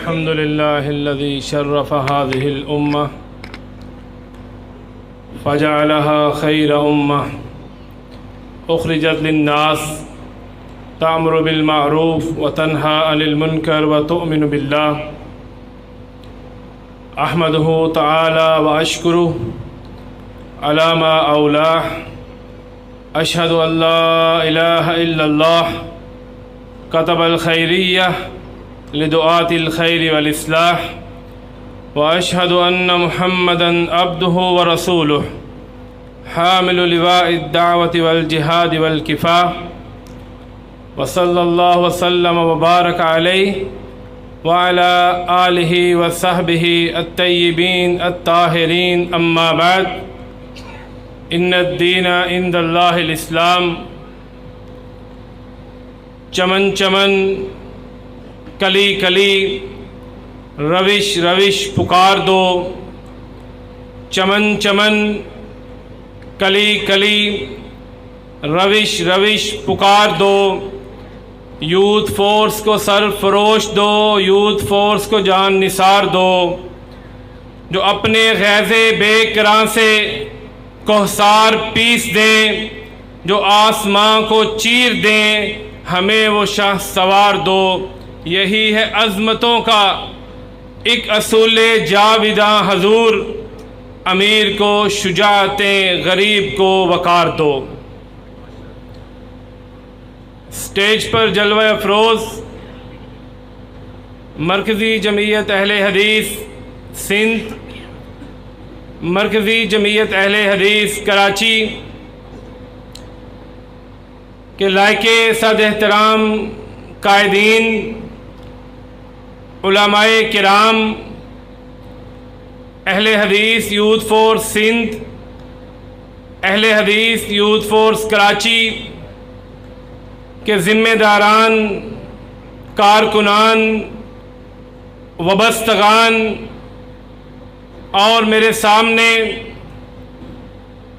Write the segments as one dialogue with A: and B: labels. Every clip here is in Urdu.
A: الحمد لله الذي شرف هذه الأمة فجعلها خير أمة أخرجت للناس تأمر بالمعروف وتنهى عن المنكر وتؤمن بالله أحمده تعالى وأشكره على ما أولاه أشهد أن لا إله إلا الله كتب الخيرية لدعاة الخير والإصلاح وأشهد أن محمدًا عبده ورسوله حامل لواء الدعوة والجهاد والكفاح وصلى الله وسلم وبارك عليه وعلى آله وصحبه الطيبين الطاهرين أما بعد إن الدين عند الله الإسلام چمن چمن کلی کلی روش روش پکار دو چمن چمن کلی کلی روش روش پکار دو یوتھ فورس کو سر فروش دو یوتھ فورس کو جان نثار دو جو اپنے غیظ بے کراں سے کوہسار پیس دیں جو آسماں کو چیر دیں ہمیں وہ شاہ سوار دو یہی ہے عظمتوں کا ایک اصول جاویداں حضور امیر کو شجاعتیں غریب کو وقار دو سٹیج پر جلوہ افروز مرکزی جمعیت اہل حدیث سندھ مرکزی جمعیت اہل حدیث کراچی کے لائق صد احترام قائدین علماء کرام اہل حدیث یوتھ فورس سندھ اہل حدیث یوتھ فورس کراچی کے ذمہ داران کارکنان وابستگان اور میرے سامنے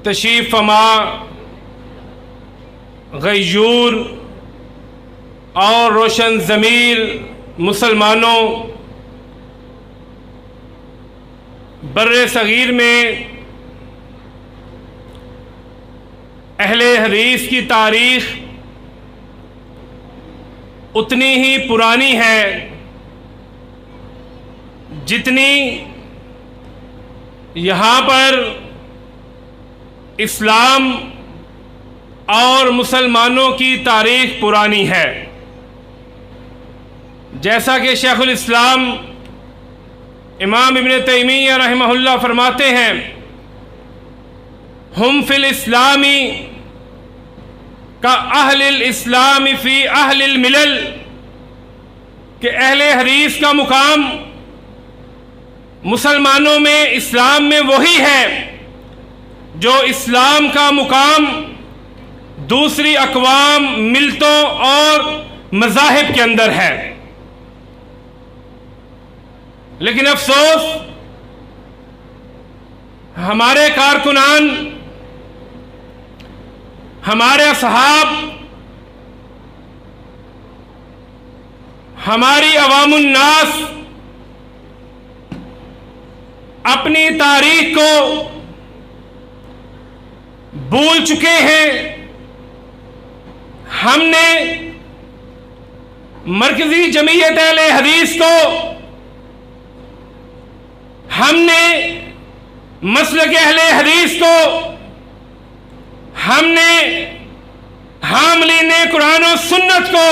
A: تشریف فرما غیور اور روشن ضمیر مسلمانوں بر صغیر میں اہل حدیث کی تاریخ اتنی ہی پرانی ہے جتنی یہاں پر اسلام اور مسلمانوں کی تاریخ پرانی ہے جیسا کہ شیخ الاسلام امام ابن تیمیہ رحمہ اللہ فرماتے ہیں ہم فی الاسلامی کا اہل الاسلام فی اہل الملل کہ اہل حدیث کا مقام مسلمانوں میں اسلام میں وہی ہے جو اسلام کا مقام دوسری اقوام ملتوں اور مذاہب کے اندر ہے لیکن افسوس ہمارے کارکنان ہمارے اصحاب ہماری عوام الناس اپنی تاریخ کو بھول چکے ہیں ہم نے مرکزی جمعیت اہل حدیث کو ہم نے مسلک اہل حدیث کو ہم نے حاملین قرآن و سنت کو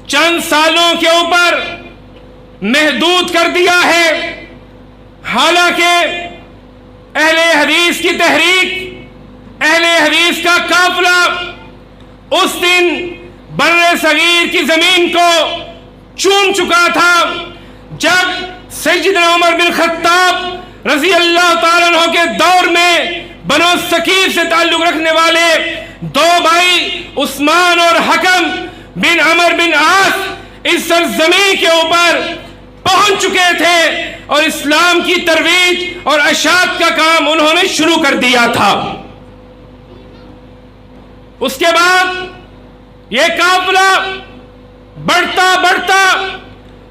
A: چند سالوں کے اوپر محدود کر دیا ہے حالانکہ اہل حدیث کی تحریک اہل حدیث کا قافلہ اس دن بر صغیر کی زمین کو چوم چکا تھا جب سیدنا عمر بن خطاب رضی اللہ تعالیٰ عنہ کے دور میں بنو ثقیف سے تعلق رکھنے والے دو بھائی عثمان اور حکم بن عمر بن عاص اس سرزمین کے اوپر پہنچ چکے تھے اور اسلام کی ترویج اور اشاعت کا کام انہوں نے شروع کر دیا تھا. اس کے بعد یہ قافلہ بڑھتا بڑھتا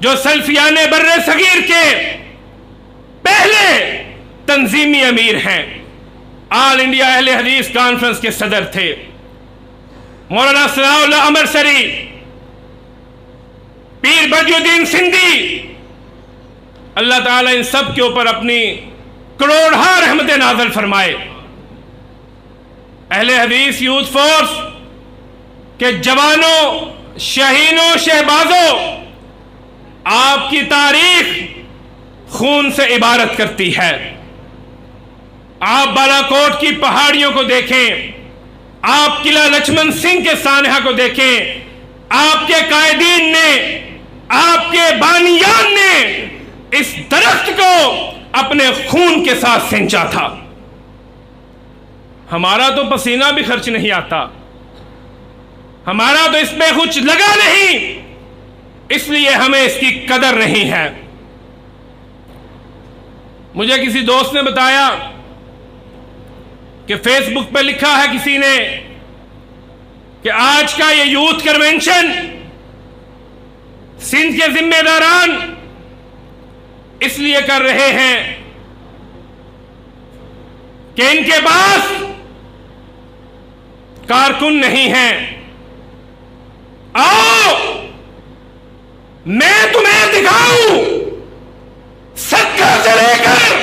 A: جو سلفیان بر صغیر کے پہلے تنظیمی امیر ہیں، آل انڈیا اہل حدیث کانفرنس کے صدر تھے، مولانا ثناء اللہ امرسری، پیر بدی الدین سندھی، اللہ تعالیٰ ان سب کے اوپر اپنی کروڑہا رحمت نازل فرمائے۔ اہل حدیث یوتھ فورس کے جوانوں، شہینوں، شہبازوں، آپ کی تاریخ خون سے عبارت کرتی ہے۔ آپ بالا کوٹ کی پہاڑیوں کو دیکھیں، آپ قلعہ لکشمن سنگھ کے سانحہ کو دیکھیں، آپ کے قائدین نے، آپ کے بانیان نے اس درخت کو اپنے خون کے ساتھ سینچا تھا۔ ہمارا تو پسینہ بھی خرچ نہیں آتا، ہمارا تو اس میں کچھ لگا نہیں، اس لیے ہمیں اس کی قدر نہیں ہے۔ مجھے کسی دوست نے بتایا کہ فیس بک پہ لکھا ہے کسی نے کہ آج کا یہ یوتھ کنونشن سندھ کے ذمہ داران اس لیے کر رہے ہیں کہ ان کے پاس کارکن نہیں ہیں۔ آؤ میں تمہیں دکھاؤں، سکہ سے لے کر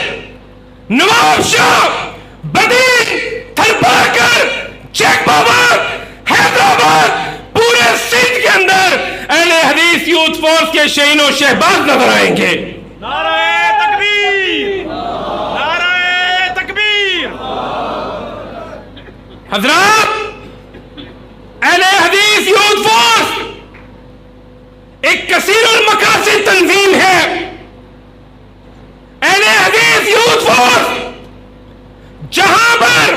A: نواب شاہ، بدین، تھرپاکر، چیک بابر، حیدرآباد، پورے سندھ کے اندر اہل حدیث یوتھ فورس کے شہین و شہباز نظر آئیں گے۔
B: نعرہ تکبیر، نعرہ تکبیر۔
A: حضرات، اہل حدیث یوتھ فورس ایک کثیر المقاصد تنظیم ہے۔ اہل حدیث یوتھ فورس جہاں پر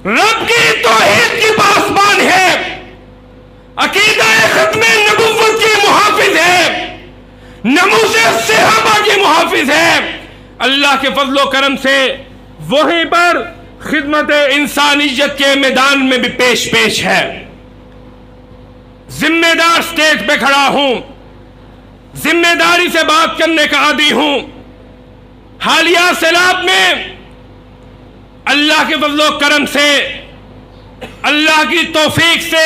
A: رب کی توحید کی پاسبان ہے، عقیدہ ختم نبوت کی محافظ ہے، ناموس صحابہ کی محافظ ہے، اللہ کے فضل و کرم سے وہیں پر خدمت انسانیت کے میدان میں بھی پیش ہے۔ ذمہ دار سٹیج پہ کھڑا ہوں، ذمہ داری سے بات کرنے کا عادی ہوں۔ حالیہ سیلاب میں اللہ کے فضل و کرم سے، اللہ کی توفیق سے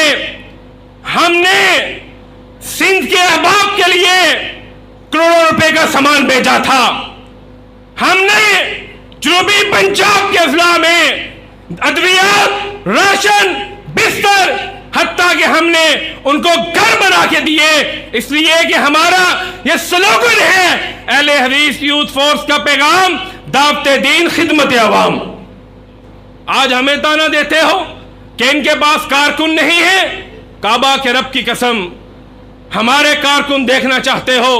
A: ہم نے سندھ کے احباب کے لیے کروڑوں روپے کا سامان بھیجا تھا۔ ہم نے جنوبی پنجاب کے اضلاع میں ادویات، راشن، بستر، حتیٰ کہ ہم نے ان کو گھر بنا کے دیے، اس لیے کہ ہمارا یہ سلوگن ہے، اہل حدیث یوتھ فورس کا پیغام دعوت دین، خدمت عوام۔ آج ہمیں تانا دیتے ہو کہ ان کے پاس کارکن نہیں ہے، کعبہ کے رب کی قسم ہمارے کارکن دیکھنا چاہتے ہو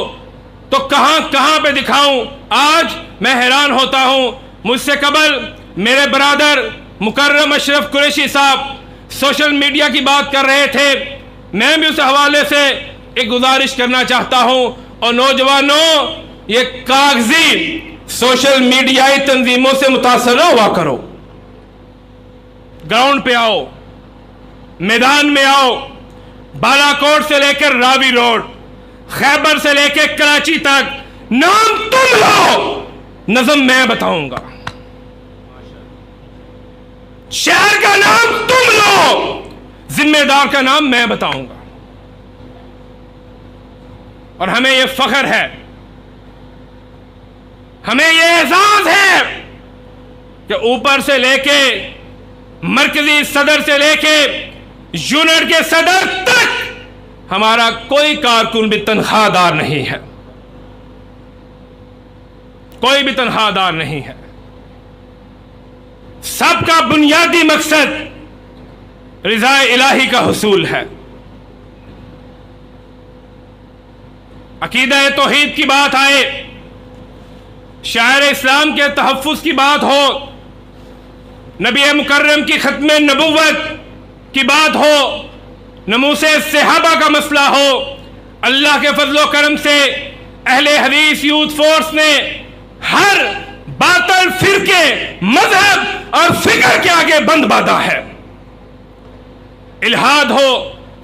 A: تو کہاں کہاں پہ دکھاؤں؟ آج میں حیران ہوتا ہوں، مجھ سے قبل میرے برادر مکرم اشرف قریشی صاحب سوشل میڈیا کی بات کر رہے تھے، میں بھی اس حوالے سے ایک گزارش کرنا چاہتا ہوں، اور نوجوانوں یہ کاغذی سوشل میڈیائی تنظیموں سے متاثر نہ ہوا کرو، گراؤنڈ پہ آؤ، میدان میں آؤ، بالا کوٹ سے لے کر راوی روڈ، خیبر سے لے کے کراچی تک نام تم لو، نظم میں بتاؤں گا، شہر کا نام تم لو، ذمہ دار کا نام میں بتاؤں گا۔ اور ہمیں یہ فخر ہے، ہمیں یہ اعزاز ہے کہ اوپر سے لے کے مرکزی صدر سے لے کے یونٹ کے صدر تک ہمارا کوئی کارکن بھی تنخواہ دار نہیں ہے، کوئی بھی تنخواہ دار نہیں ہے۔ سب کا بنیادی مقصد رضا الہی کا حصول ہے۔ عقیدہ توحید کی بات آئے، شاعر اسلام کے تحفظ کی بات ہو، نبی مکرم کی ختم نبوت کی بات ہو، ناموس صحابہ کا مسئلہ ہو، اللہ کے فضل و کرم سے اہل حدیث یوتھ فورس نے ہر باطل فرقے، مذہب اور فکر کے آگے بند باندھا ہے۔ الہاد ہو،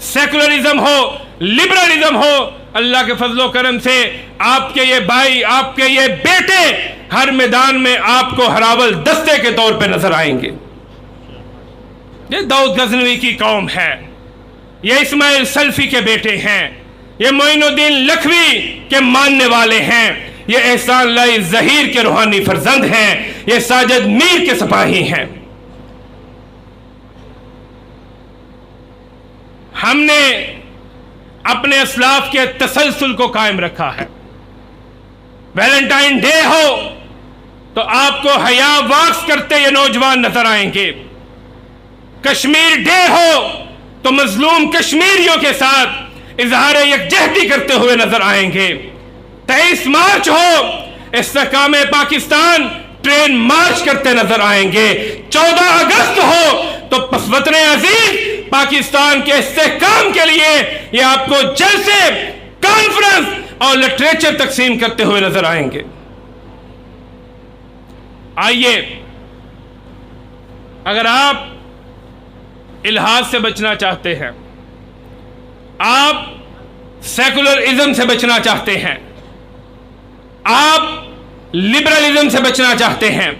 A: سیکولرزم ہو، لبرلزم ہو، اللہ کے فضل و کرم سے آپ کے یہ بھائی، آپ کے یہ بیٹے ہر میدان میں آپ کو ہراول دستے کے طور پہ نظر آئیں گے۔ یہ داؤد غزنوی کی قوم ہے، یہ اسماعیل سلفی کے بیٹے ہیں، یہ معین الدین لکھوی کے ماننے والے ہیں، یہ احسان اللہ ظہیر کے روحانی فرزند ہیں، یہ ساجد میر کے سپاہی ہیں۔ ہم نے اپنے اسلاف کے تسلسل کو قائم رکھا ہے۔ ویلنٹائن ڈے ہو تو آپ کو حیا واکس کرتے یہ نوجوان نظر آئیں گے، کشمیر ڈے ہو تو مظلوم کشمیریوں کے ساتھ اظہار یکجہتی کرتے ہوئے نظر آئیں گے، 23 مارچ ہو استحکام پاکستان ٹرین مارچ کرتے نظر آئیں گے، 14 اگست ہو تو وطن عزیز پاکستان کے استحکام کے لیے یہ آپ کو جلسے، کانفرنس اور لٹریچر تقسیم کرتے ہوئے نظر آئیں گے۔ آئیے، اگر آپ الحاد سے بچنا چاہتے ہیں، آپ سیکولرزم سے بچنا چاہتے ہیں، آپ لبرلزم سے بچنا چاہتے ہیں،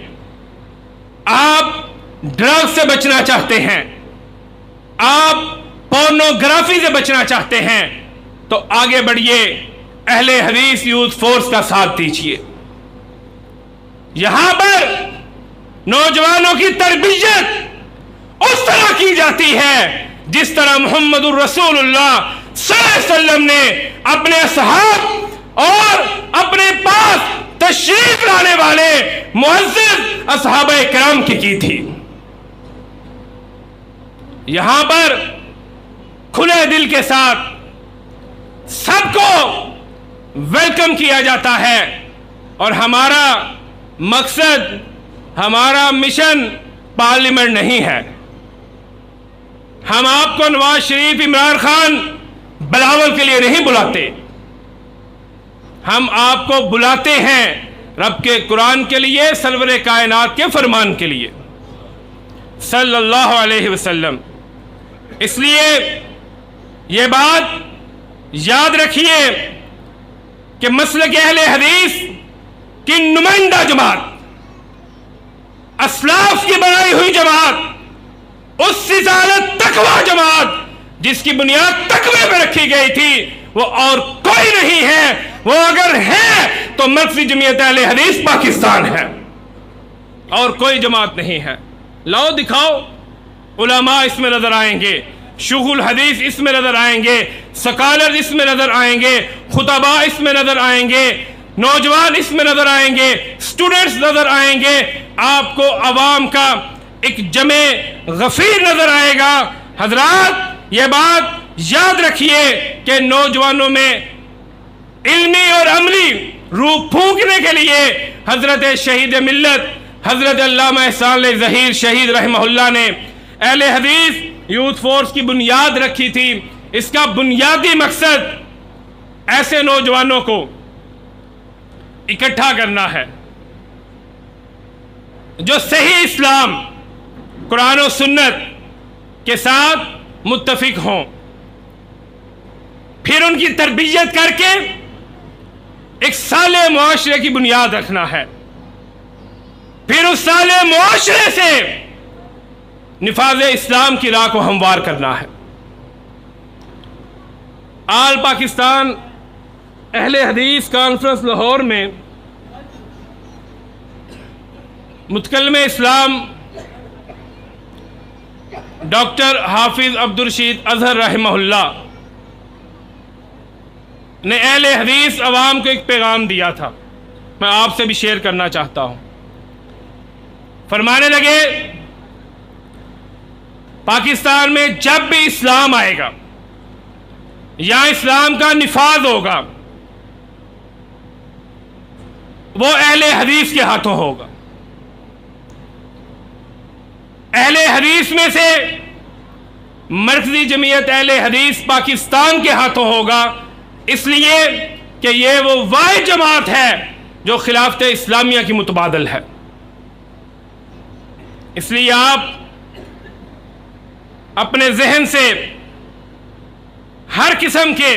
A: آپ ڈرگ سے بچنا چاہتے ہیں، آپ پورنوگرافی سے بچنا چاہتے ہیں، تو آگے بڑھیے، اہل حدیث یوتھ فورس کا ساتھ دیجیے۔ یہاں پر نوجوانوں کی تربیت اس طرح کی جاتی ہے جس طرح محمد الرسول اللہ صلی اللہ علیہ وسلم نے اپنے اصحاب اور اپنے پاس تشریف لانے والے معزز اصحابہ کرام کی تھی۔ یہاں پر کھلے دل کے ساتھ سب کو ویلکم کیا جاتا ہے، اور ہمارا مقصد، ہمارا مشن پارلیمنٹ نہیں ہے۔ ہم آپ کو نواز شریف، عمران خان، بلاول کے لیے نہیں بلاتے، ہم آپ کو بلاتے ہیں رب کے قرآن کے لیے، سرور کائنات کے فرمان کے لیے صلی اللہ علیہ وسلم۔ اس لیے یہ بات یاد رکھیے کہ مسلک اہل حدیث کی نمائندہ جماعت، اسلاف کی بنائی ہوئی جماعت، اس سلسلہ تقوی جماعت جس کی بنیاد تقوی پہ رکھی گئی تھی، وہ اور کوئی نہیں ہے، وہ اگر ہے تو مرکزی جمعیت اہل حدیث پاکستان ہے، اور کوئی جماعت نہیں ہے۔ لاؤ دکھاؤ، علماء اس میں نظر آئیں گے، شیوخ الحدیث اس میں نظر آئیں گے، سکالر اس میں نظر آئیں گے، خطباء اس میں نظر آئیں گے، نوجوان اس میں نظر آئیں گے، سٹوڈنٹس نظر آئیں گے، آپ کو عوام کا ایک جمع غفیر نظر آئے گا۔ حضرات، یہ بات یاد رکھیے کہ نوجوانوں میں علمی اور عملی روح پھونکنے کے لیے حضرت شہید ملت حضرت علامہ احسان اللہ ظہیر شہید رحمہ اللہ نے اہل حدیث یوتھ فورس کی بنیاد رکھی تھی۔ اس کا بنیادی مقصد ایسے نوجوانوں کو اکٹھا کرنا ہے جو صحیح اسلام، قرآن و سنت کے ساتھ متفق ہوں، پھر ان کی تربیت کر کے ایک صالح معاشرے کی بنیاد رکھنا ہے، پھر اس صالح معاشرے سے نفاذ اسلام کی راہ کو ہموار کرنا ہے۔ آل پاکستان اہل حدیث کانفرنس لاہور میں متکلم اسلام ڈاکٹر حافظ عبدالرشید اظہر رحمہ اللہ نے اہل حدیث عوام کو ایک پیغام دیا تھا، میں آپ سے بھی شیئر کرنا چاہتا ہوں۔ فرمانے لگے، پاکستان میں جب بھی اسلام آئے گا یا اسلام کا نفاذ ہوگا، وہ اہل حدیث کے ہاتھوں ہوگا۔ اہل حدیث میں سے مرکزی جمعیت اہل حدیث پاکستان کے ہاتھوں ہوگا، اس لیے کہ یہ وہ واحد جماعت ہے جو خلافت اسلامیہ کی متبادل ہے۔ اس لیے آپ اپنے ذہن سے ہر قسم کے